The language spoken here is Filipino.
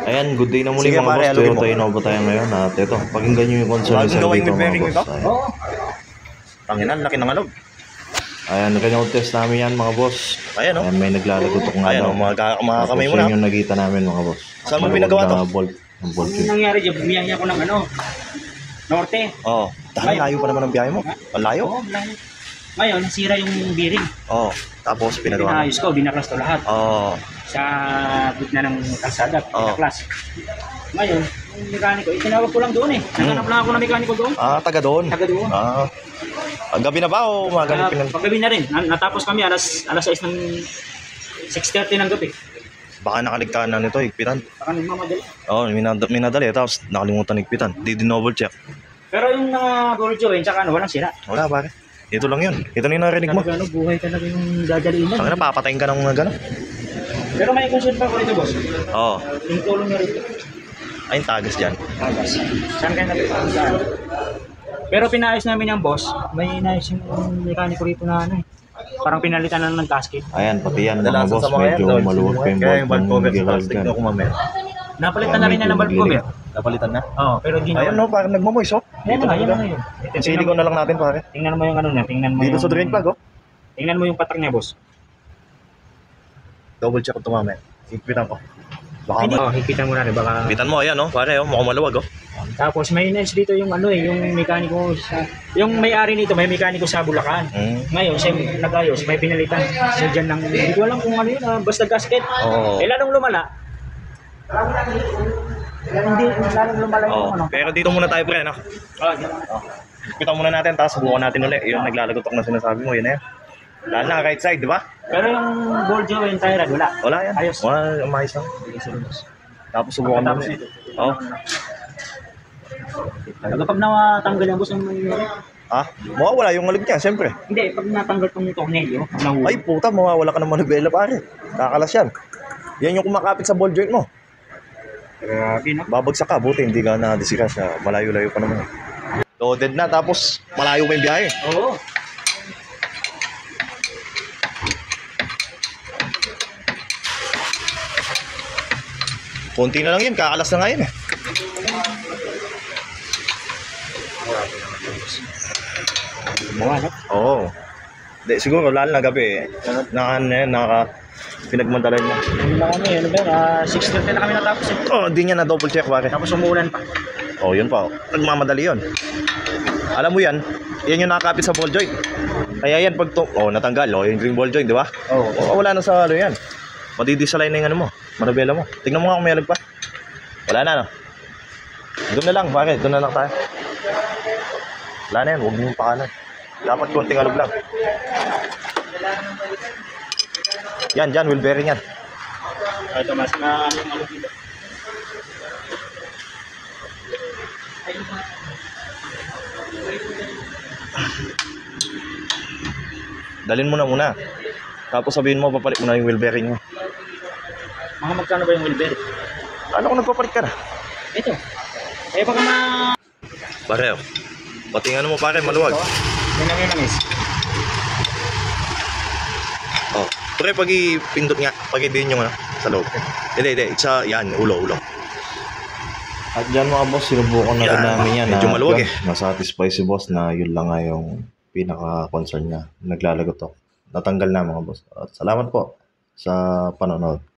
Ayan, good day na muli Sige, mga pare, boss. alugin mo. Toyota Innova tayo ngayon at ito, pakinggan nyo yung concern ni Bagong Sir gawing dito with mga bearing boss. ito? Ayan. Oo. Tanginan, laki ng alog. Ayan, kanyang test namin yan mga boss. Ayan, oh. Ayan, may naglalagutok nga Ayan, daw. oh, mga kamay mo Tapos na. yun yung nakita namin mga boss. Saan mo Maluwag pinagawa na to? bolt, ang bolt Ang yun. nangyari dyan, bumiyaya ko ng norte. Oo. Dahil layo pa naman ang biyahe mo. Ang layo. Oo, layo. Ngayon, nasira yung bearing. Oo. Tapos pinagawa mo. Pinayos ko, binaklas ko lahat. Oo. Sa gitna ng kalsada, Oo. binaklas. Ngayon, yung mekaniko, itinawag ko lang doon eh. Naghanap lang ako ng mekaniko doon. Taga doon. Taga doon. Gabi na ba o umaga? Paggabi na rin. Natapos kami alas 6 ng 6:30 ng gabi. Baka nakaligtaan na nito, higpitan. Baka nagmamadali. Oo, minadali. Tapos nakalimutan higpitan. Di double check. Pero yung ball joint, tsaka walang sira. Wala, pare. Ito lang yun. Ito na yung narinig mo. Talaga buhay talaga yung dadaliin mo. Ang napapatayin ka ng mga gano'n. Pero may concern pa ko ito, boss. Oo. Yung tulong niya rito. Ay, yung tagas dyan. Saan kayo napitaan? Saan? Pero pinayos namin yung boss. May inayos yung mekaniko rito na parang pinalitan na ng gasket. Ayan, pati yan mga Kadalasan boss. sa mga yan, Medyo double maluwag pa yung Kaya yung bolt valve cover ng sa plastic Gerald na kumamaya. Napalitan na rin na ng valve cover. Napalitan na? Oo, pero di na. Ayun, no, parang nagmamoys, oh. Yan na nga, yan na nga yun. Sili ko na lang natin, pare. Tingnan mo yung ano niya, tingnan mo Dito yung... sa drain plug, oh. Tingnan mo yung patak niya, boss. Double check ko tumamaya. Higpitan ko. Baka Hindi. Hipitan mo na rin, baka... Higpitan mo, ayan, oh. Pare, oh. Mukhang maluwag, oh. Tapos may inayos dito yung yung mekaniko sa... Yung may-ari nito, may mekaniko sa Bulacan. Ngayon, siya nag-ayos, may pinalitan siya dyan ng... Hindi ko alam kung ano yun, basta gasket. Oo. Lalong lumala. Hindi, lalong lumala yung ano. Pero dito muna tayo, pre, no? Higpitan muna natin, tapos subukan natin ulit. Yung naglalagotok na sinasabi mo, yun na yan. Dahil na, right side, di ba? Pero yung ball joint tie rod, wala. Wala yan. Ayos. Wala, umayos lang. Tapos subukan mo ulit. Oo. Kapag natanggal yung boss, ang mangyayari? Mawawala yung alog niya, siyempre. Hindi, pag natanggal tong tornilyo, nahuli. Ay, puta, mawawala ka ng manubela, pare. Kakalas yan. Yan yung kumakapit sa ball joint mo. Grabe, no? Babagsak ka, buti hindi ka na-discuss na malayo-layo pa naman. Loaded na, tapos malayo pa yung biyahe. Oo. Konti na lang yun, kakalas na nga yun eh. Mga, no? Oo. Di, siguro, lalo na gabi eh. Pinagmantalan mo. Ano na kami, ano ba? 6:30 na kami natapos eh. Hindi niya na double check, pare. Tapos umuulan pa. Yun pa. Nagmamadali yun. Alam mo yan, yan yung nakakapit sa ball joint. Kaya yan pag natanggal, yung green ball joint, di ba? Wala na sa yan. Madidisalay na yung ano mo, manubela mo. Tignan mo nga kung may alag pa. Wala na, no? Doon na lang, pare. Doon na lang tayo. Wala na yan, huwag mo yung pakanan. Dapat konting alog lang. Yan, dyan, wheel bearing yan. Ito, mas na ano yung alog dito. Dalhin mo na muna. Tapos sabihin mo, papalit mo na yung wheel bearing mo. Mga magkano ba yung wheel bearing? Ano kung nagpapalit ka na? Ito. Eh, baka Pare, patingan mo pare, maluwag. Yan ang inamis. Pre, pag ipindot nga, pag i-din nyo sa loob. Hindi, yan, ulo. At dyan mga boss, sinubukan na rin Yan, namin yan. medyo maluwag eh. Nasatisfy si boss na yun lang nga yung pinaka-concern niya. Naglalagotok. Natanggal na mga boss. At salamat po sa panonood.